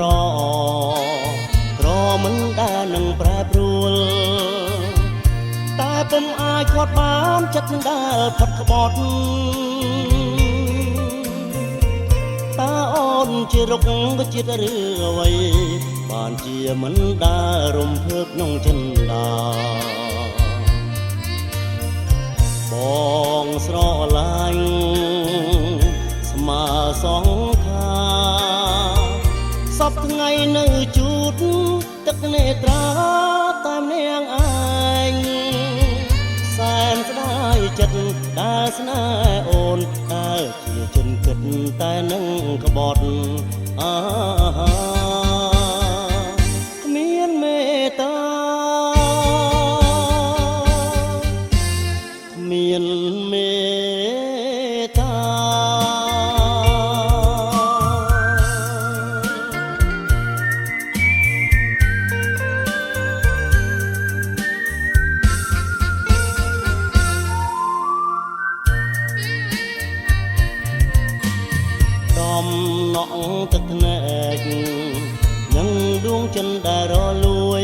រក្រមិនដែលនឹងប្រែប្រួលតែពុំអាចខាត់បានចិត្តនឹងដែលផុតក្បត់តើអូនជារុក្ខជាតិឬអ្វីបានជាមិនដែលរំភើបក្នុងចិន្តាបងស្រឡាញ់ស្មើសងខាសពថ្ងៃនៅជួតទឹកនេត្រាតាមនាងឯងសែនស្ដាយចិត្តដែលស្នេហ៍អូនតែជាជនគិតតែនឹងក្បត់គ្មានមេត្តាគ្មានមេត្តាដំណក់ទឹកភ្នែកនឹងដួងចិនដែលរលួយ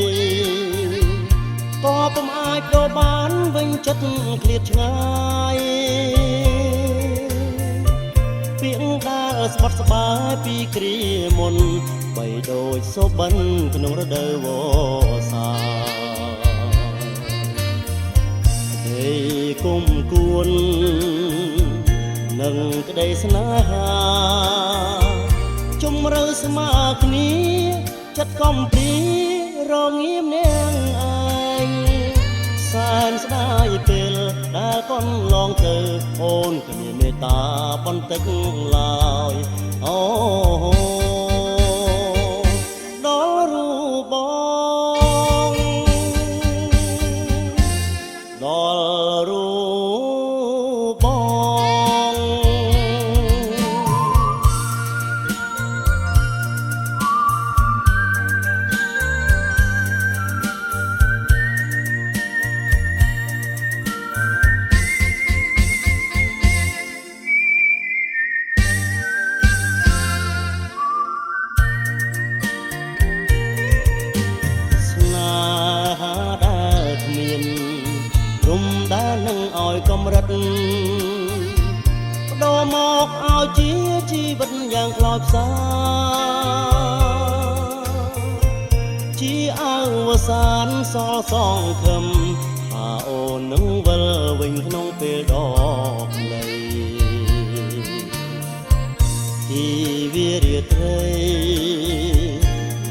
ក៏ពុំអាចបដូរបានវិញចិត្តឃ្លាតឆ្ងាយពាក្យដែលស្បត់ស្បាយពីគ្រាមុនបីដូចសូបិនក្នុងរដូវវស្សាទេគុំគួននឹងក្តីស្នេហាជំរឿស្មើគ្នាចិត្តកំព្រីរងាមនាងឯងសែនស្ដាយពេលដែលកូនឡងទៅអូនគ្មានមេត្តាបន្តិចឡើយអូដល់រូបបងដល់រូបបងដែលនឹងឲ្យកំរិតបដូរមកឲ្យជាជីវិតយ៉ាងខ្លោចផ្សាជាអវសានសល់សងខឹមថាអូននឹងវិលវិញក្នុងពេលដកលៃជីវិតរាត្រី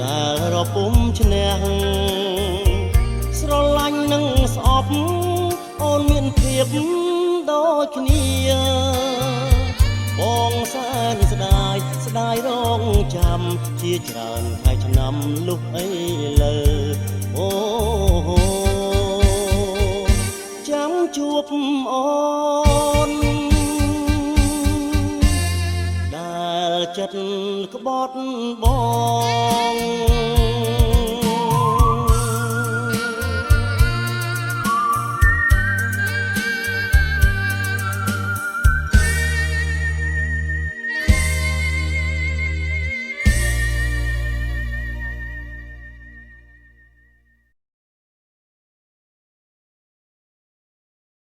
ដែលរពុំឈ្នះស្រឡាញ់នឹងស្អប់អូនមានភាពដូចគ្នាបងសែនស្ដាយរងចាំជាច្រើនខែឆ្នាំលុះអីលើអូចាំជួបអូនដែលចិត្តក្បត់បង